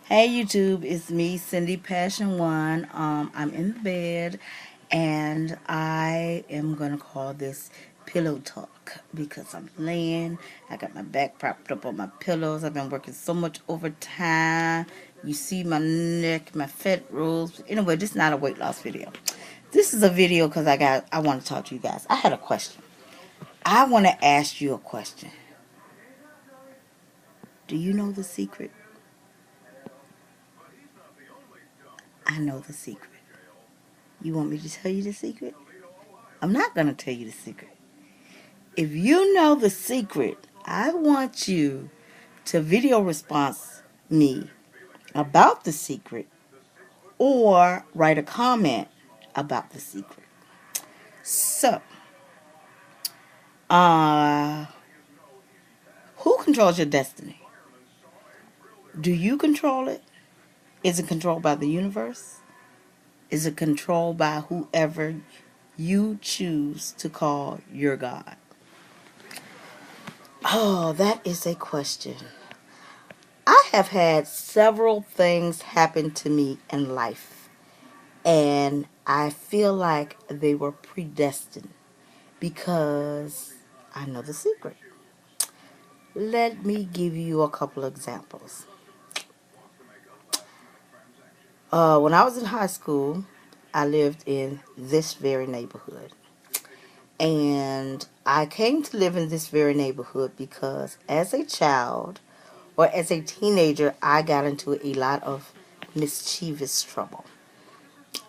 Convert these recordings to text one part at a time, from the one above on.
Hey YouTube, it's me, Cindy Passion One. I'm in the bed and I am gonna call this pillow talk because I'm laying. I got my back propped up on my pillows. I've been working so much overtime. You see my neck, my fat rolls. Anyway, this is not a weight loss video. This is a video because I want to talk to you guys. I had a question. I want to ask you a question. Do you know the secret? I know the secret. You want me to tell you the secret? I'm not going to tell you the secret. If you know the secret, I want you to video response me about the secret or write a comment about the secret. So, uh, who controls your destiny? Do you control it? Is it controlled by the universe? Is it controlled by whoever you choose to call your God? Oh, that is a question. I have had several things happen to me in life, and I feel like they were predestined because I know the secret. Let me give you a couple examples. When I was in high school, I lived in this very neighborhood. And I came to live in this very neighborhood because as a child or as a teenager, I got into a lot of mischievous trouble.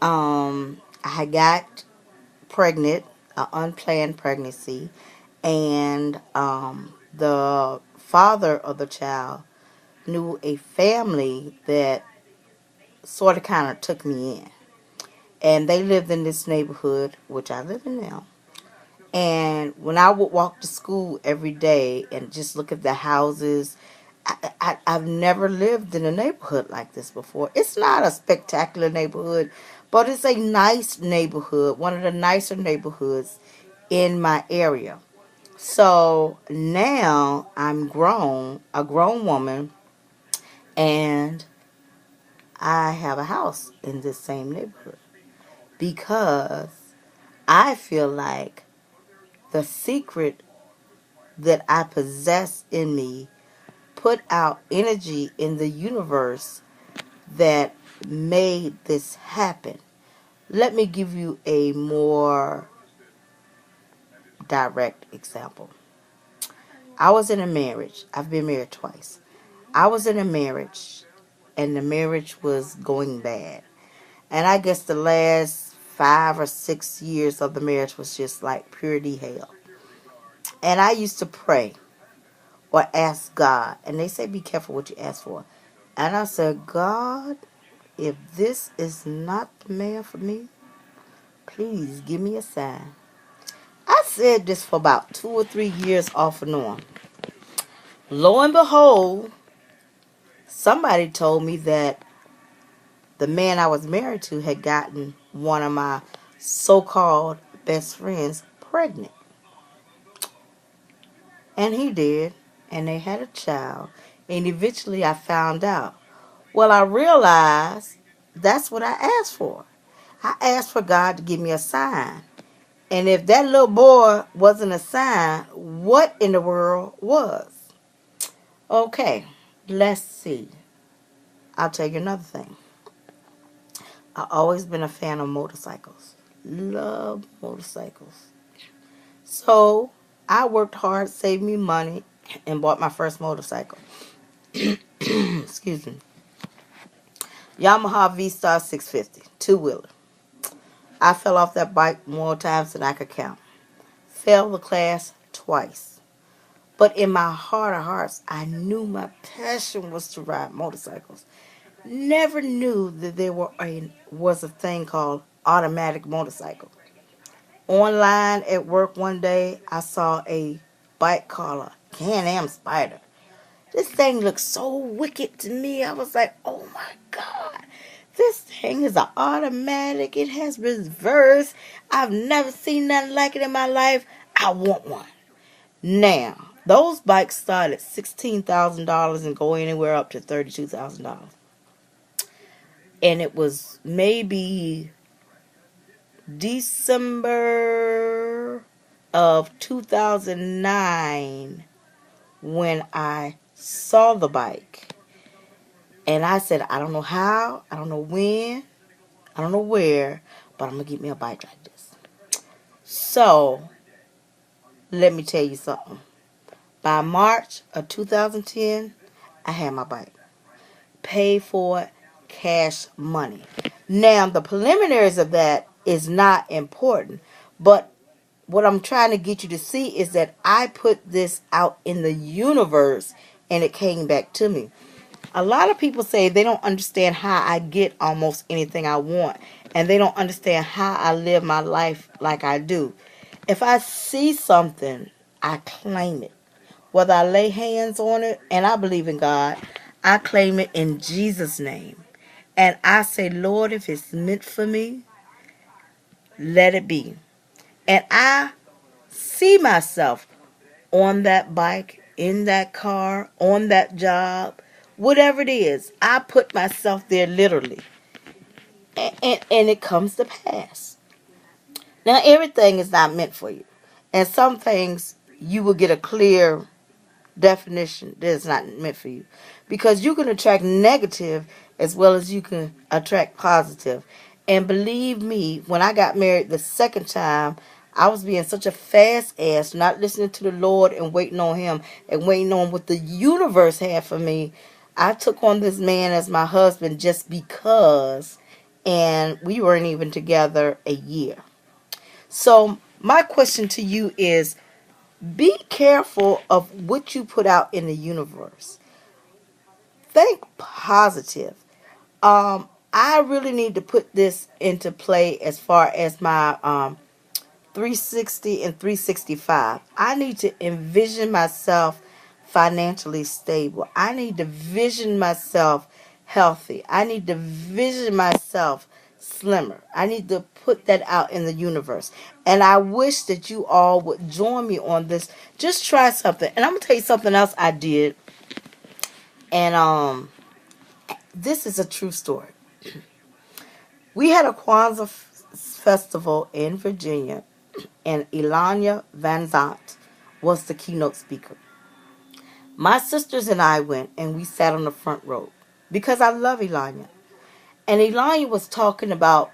I got pregnant, an unplanned pregnancy, and the father of the child knew a family that sort of kind of took me in. And they lived in this neighborhood, which I live in now. And when I would walk to school every day and just look at the houses, I've never lived in a neighborhood like this before. It's not a spectacular neighborhood, but it's a nice neighborhood, one of the nicer neighborhoods in my area. So now I'm grown, a grown woman, and I have a house in this same neighborhood because I feel like the secret that I possess in me put out energy in the universe that made this happen. Let me give you a more direct example. I was in a marriage. I've been married twice. I was in a marriage, and the marriage was going bad. And I guess the last 5 or 6 years of the marriage was just like purity hell. And I used to pray or ask God. And they say, be careful what you ask for. And I said, God, if this is not the man for me, please give me a sign. I said this for about 2 or 3 years off and on. Lo and behold, somebody told me that the man I was married to had gotten one of my so-called best friends pregnant. And he did. And they had a child. And eventually I found out. Well, I realized that's what I asked for. I asked for God to give me a sign. And if that little boy wasn't a sign, what in the world was? Okay, let's see. I'll tell you another thing. I've always been a fan of motorcycles. Love motorcycles. So I worked hard, saved me money, and bought my first motorcycle. Excuse me. Yamaha V-Star 650, two-wheeler. I fell off that bike more times than I could count. Failed the class twice. But in my heart of hearts, I knew my passion was to ride motorcycles. Never knew that there was a thing called automatic motorcycle. Online at work one day, I saw a bike called a Can-Am Spider. This thing looked so wicked to me. I was like, oh my God. This thing is an automatic. It has reverse. I've never seen nothing like it in my life. I want one. Now, those bikes start at $16,000 and go anywhere up to $32,000. And it was maybe December of 2009 when I saw the bike. And I said, I don't know how, I don't know when, I don't know where, but I'm going to get me a bike like this. So, let me tell you something. By March of 2010, I had my bike. Paid for it, cash money. Now, the preliminaries of that is not important, but what I'm trying to get you to see is that I put this out in the universe and it came back to me. A lot of people say they don't understand how I get almost anything I want, and they don't understand how I live my life like I do. If I see something, I claim it. Whether I lay hands on it, and I believe in God, I claim it in Jesus' name. And I say, Lord, if it's meant for me, let it be. And I see myself on that bike, in that car, on that job, whatever it is. I put myself there literally. And it comes to pass. Now, everything is not meant for you. And some things you will get a clear definition that is not meant for you. Because you can attract negative as well as you can attract positive. And believe me, when I got married the second time, I was being such a fast ass, not listening to the Lord and waiting on Him and waiting on what the universe had for me. I took on this man as my husband just because, and we weren't even together a year. So, my question to you is, be careful of what you put out in the universe. Think positive. I really need to put this into play as far as my 360 and 365. I need to envision myself financially stable. I need to vision myself healthy. I need to vision myself slimmer. I need to put that out in the universe. And I wish that you all would join me on this. Just try something. And I'm going to tell you something else I did. And this is a true story. We had a Kwanzaa festival in Virginia, and Elanya Van Zant was the keynote speaker. My sisters and I went, and we sat on the front row because I love Elanya. And Elanya was talking about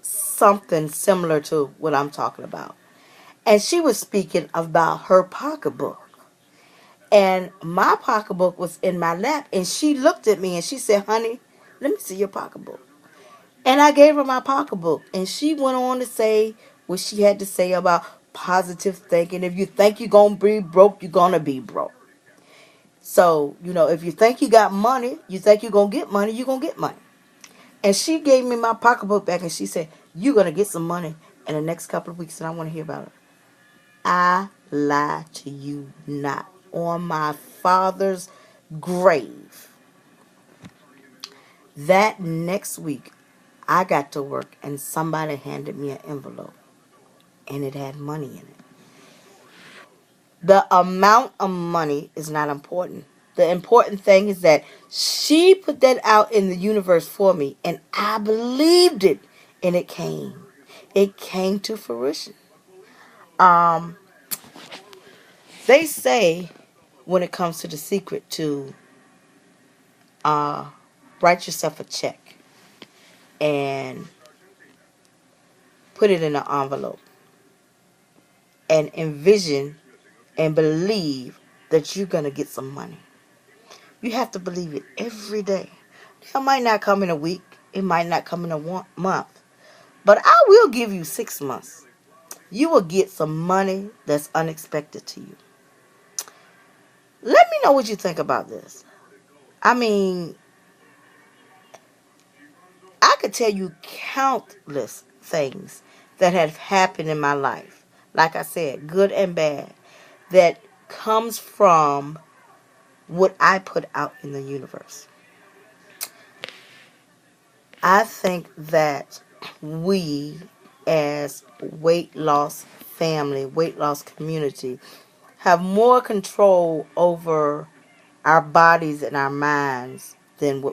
something similar to what I'm talking about. And she was speaking about her pocketbook. And my pocketbook was in my lap, and she looked at me and she said, honey, let me see your pocketbook. And I gave her my pocketbook, and she went on to say what she had to say about positive thinking. If you think you're going to be broke, you're going to be broke. So, if you think you got money, you think you're going to get money, you're going to get money. And she gave me my pocketbook back, and she said, you're going to get some money in the next couple of weeks, and I want to hear about it. I lie to you not. On my father's grave, that next week, I got to work, and somebody handed me an envelope, and it had money in it. The amount of money is not important. The important thing is that she put that out in the universe for me, and I believed it, and it came. It came to fruition. They say when it comes to the secret to write yourself a check and put it in an envelope and envision and believe that you're going to get some money. You have to believe it every day. It might not come in a week. It might not come in a month. But I will give you 6 months. You will get some money that's unexpected to you. Let me know what you think about this. I mean, I could tell you countless things that have happened in my life. Like I said, good and bad. That comes from what I put out in the universe. I think that we as weight loss family, weight loss community, have more control over our bodies and our minds than what